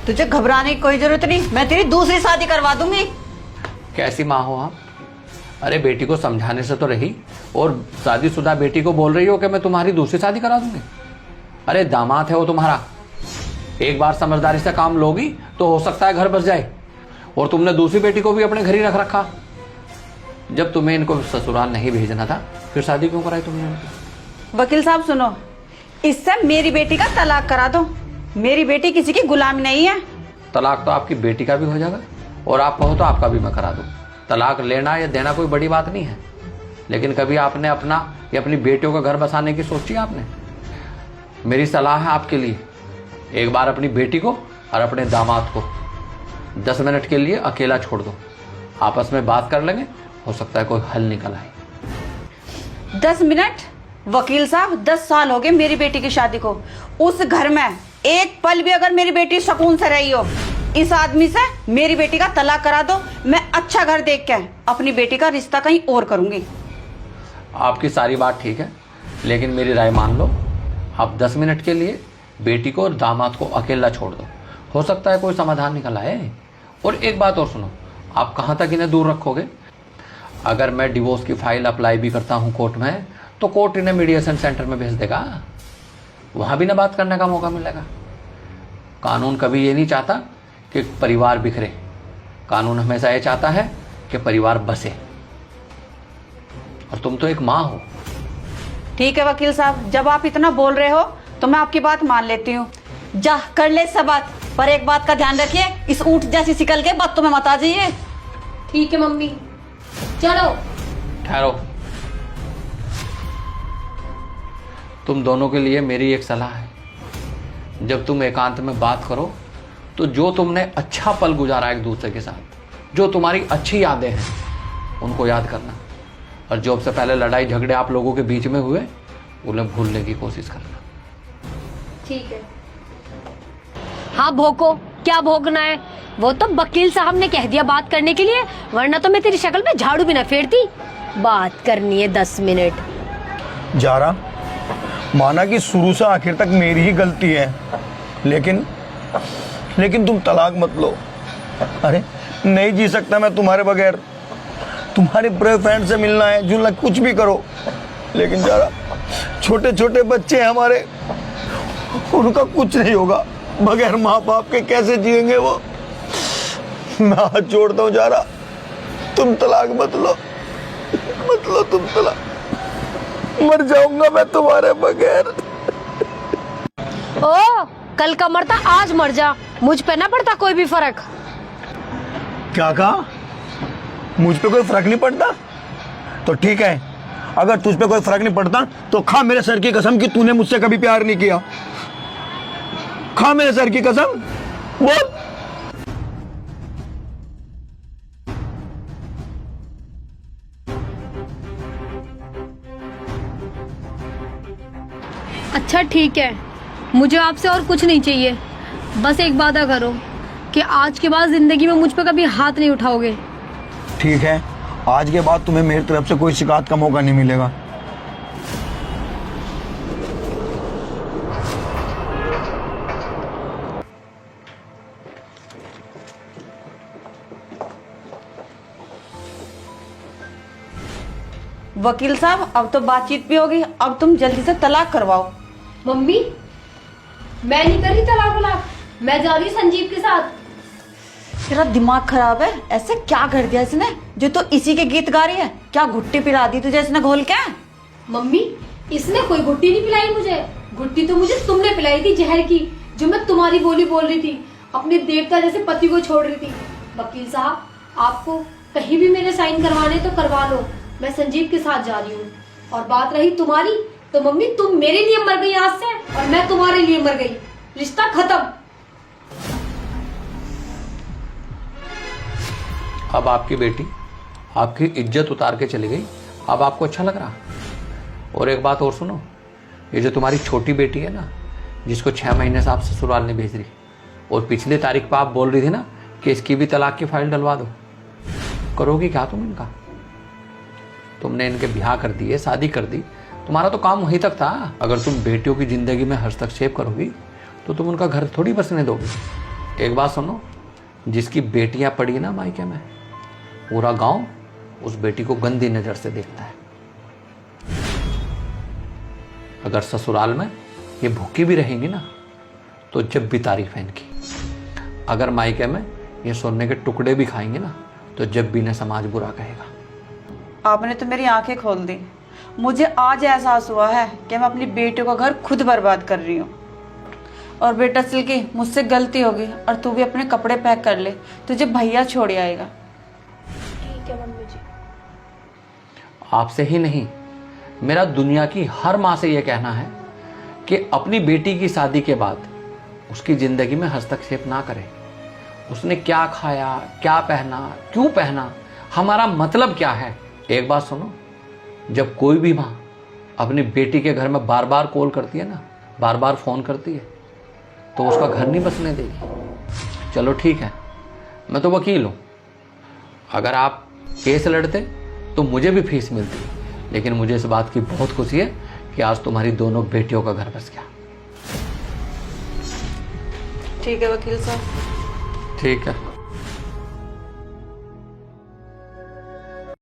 तुझे घबराने की कोई जरूरत नहीं, मैं तेरी दूसरी शादी करवा दूंगी। कैसी माँ हो आप? अरे बेटी को समझाने से तो रही, और शादीशुदा बेटी को बोल रही हो कि मैं तुम्हारी दूसरी शादी करा दूंगी। अरे दामाद है वो तुम्हारा, एक बार समझदारी से काम लोगी तो हो सकता है घर बस जाए। और तुमने दूसरी बेटी को भी अपने घर ही रख रखा। जब तुम्हें इनको ससुराल नहीं भेजना था फिर शादी क्यों कराई तुमने इनकी? वकील साहब सुनो, इससे मेरी बेटी का तलाक करा दो। मेरी बेटी किसी की गुलाम नहीं है। तलाक तो आपकी बेटी का भी हो जाएगा, और आप कहो तो आपका भी मैं करा दूं। तलाक लेना या देना कोई बड़ी बात नहीं है, लेकिन कभी आपने अपना या अपनी बेटियों का घर बसाने की सोची आपने? मेरी सलाह है आपके लिए, एक बार अपनी बेटी को और अपने दामाद को 10 मिनट के लिए अकेला छोड़ दो, आपस में बात कर लेंगे, हो सकता है कोई हल निकल आए। 10 मिनट? वकील साहब 10 साल हो गए मेरी बेटी की शादी को। उस घर में एक पल भी अगर मेरी बेटी सुकून से रही हो, इस आदमी से मेरी बेटी का तलाक करा दो। मैं अच्छा घर देख के अपनी बेटी का रिश्ता कहीं और करूंगी। आपकी सारी बात ठीक है, लेकिन मेरी राय मान लो। आप 10 मिनट के लिए बेटी को और दामाद को अकेला छोड़ दो, हो सकता है कोई समाधान निकल आए। और एक बात और सुनो, आप कहाँ तक इन्हें दूर रखोगे? अगर मैं डिवोर्स की फाइल अप्लाई भी करता हूँ कोर्ट में, तो कोर्ट इन्हें मीडिएशन सेंटर में भेज देगा, वहाँ भी ना बात करने का मौका मिलेगा। कानून कभी ये नहीं चाहता कि परिवार बिखरे, कानून हमेशा ये चाहता है कि परिवार बसे। और तुम तो एक माँ हो। ठीक है वकील साहब, जब आप इतना बोल रहे हो तो मैं आपकी बात मान लेती हूँ। जा कर ले सब बात, पर एक बात का ध्यान रखिए, इस ऊंट जैसी शिकल के बातों में मत आ जाइए। ठीक है मम्मी, चलो। ठहरो, तुम दोनों के लिए मेरी एक सलाह है। जब तुम एकांत में बात करो तो जो तुमने अच्छा पल गुजारा एक दूसरे के साथ, जो तुम्हारी अच्छी यादें हैं, उनको याद करना। और जो सबसे पहले लड़ाई झगड़े आप लोगों के बीच में हुए, उन्हें भूलने की कोशिश करना। ठीक है। हाँ भोको, क्या भोगना है? वो तो वकील साहब ने कह दिया बात करने के लिए, वरना तो मैं तेरी शक्ल पे झाड़ू भी ना फेरती। बात करनी है 10 मिनट। जारा, माना कि शुरू से आखिर तक मेरी ही गलती है, लेकिन तुम तलाक मत लो। अरे नहीं जी सकता मैं तुम्हारे बगैर। तुम्हारे बॉयफ्रेंड से मिलना है, जुलना, कुछ भी करो, लेकिन जारा छोटे छोटे बच्चे हैं हमारे, उनका कुछ नहीं होगा। बगैर माँ बाप के कैसे जिएंगे वो? मैं हाथ जोड़ता हूँ जारा, तुम तलाक मत लो, मत लो तुम तलाक। मर जाऊंगा मैं तुम्हारे बगैर। ओ, कल का मरता आज मर जा, मुझ पे ना पड़ता कोई भी फर्क। क्या कहा? मुझ पे कोई फर्क नहीं पड़ता? तो ठीक है, अगर तुझ पे कोई फर्क नहीं पड़ता तो खा मेरे सर की कसम कि तूने मुझसे कभी प्यार नहीं किया। खा मेरे सर की कसम, बोल। अच्छा ठीक है, मुझे आपसे और कुछ नहीं चाहिए, बस एक वादा करो कि आज के बाद जिंदगी में मुझ पे कभी हाथ नहीं उठाओगे। ठीक है, आज के बाद तुम्हें मेरी तरफ से कोई शिकायत का मौका नहीं मिलेगा। वकील साहब अब तो बातचीत भी होगी, अब तुम जल्दी से तलाक करवाओ। मम्मी, मैं नहीं करी तलाक वलाक, मैं जा रही हूँ संजीव के साथ। तेरा दिमाग खराब है? ऐसे क्या कर दिया इसने जो तो इसी के गीत गा रही है? क्या घुट्टी पिला दी तुझे इसने घोल के? मम्मी, इसने कोई घुट्टी नहीं पिलाई मुझे, घुट्टी तो मुझे तुमने पिलाई थी जहर की, जो मैं तुम्हारी बोली बोल रही थी, अपने देवता जैसे पति को छोड़ रही थी। वकील साहब, आपको कहीं भी मेरे साइन करवाने तो करवा लो, मैं संजीव के साथ जा रही हूँ। और बात रही तुम्हारी, तो मम्मी तुम मेरे लिए मर गई आज से, और मैं तुम्हारे लिए मर गई, रिश्ता खत्म। अब आपकी बेटी आपकी इज्जत उतार के चली गई, अब आपको अच्छा लग रहा? और एक बात और सुनो, ये जो तुम्हारी छोटी बेटी है ना, जिसको 6 महीने से आप ससुराल नहीं भेज रही, और पिछली तारीख पर आप बोल रही थी ना कि इसकी भी तलाक की फाइल डलवा दो, करोगी क्या तुम इनका? तुमने इनके ब्याह कर दिए, शादी कर दी, तुम्हारा तो काम वहीं तक था। अगर तुम बेटियों की जिंदगी में हस्तक्षेप करोगी तो तुम उनका घर थोड़ी बसने दोगे। एक बात सुनो, जिसकी बेटियां पड़ी ना मायके में, पूरा गांव उस बेटी को गंदी नजर से देखता है। अगर ससुराल में ये भूखी भी रहेंगी ना तो जब भी तारीफ है इनकी। अगर मायके में ये सोने के टुकड़े भी खाएंगे ना तो जब भी इन्हें समाज बुरा कहेगा। आपने तो मेरी आंखें खोल दी। मुझे आज एहसास हुआ है कि मैं अपनी बेटी का घर खुद बर्बाद कर रही हूँ। और बेटा सिल्की, मुझसे गलती होगी और तू भी अपने कपड़े पैक कर ले, तुझे भैया छोड़ आएगा। ठीक है मम्मी जी। आपसे ही नहीं, मेरा दुनिया की हर माँ से यह कहना है कि अपनी बेटी की शादी के बाद उसकी जिंदगी में हस्तक्षेप ना करें। उसने क्या खाया, क्या पहना, क्यों पहना, हमारा मतलब क्या है। एक बात सुनो, जब कोई भी माँ अपनी बेटी के घर में बार बार कॉल करती है ना, बार बार फोन करती है, तो उसका घर नहीं बसने देगी। चलो ठीक है, मैं तो वकील हूँ, अगर आप केस लड़ते तो मुझे भी फीस मिलती, लेकिन मुझे इस बात की बहुत खुशी है कि आज तुम्हारी दोनों बेटियों का घर बस गया। ठीक है वकील साहब। ठीक है।